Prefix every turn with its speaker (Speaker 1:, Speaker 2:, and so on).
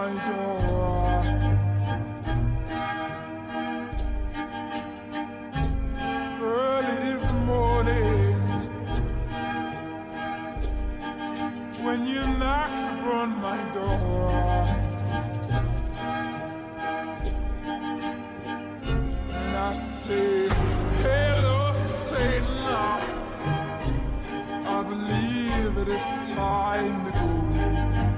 Speaker 1: my door. Early this morning, when you knocked upon my door, and I say, hello, Satan, I believe it is time to go.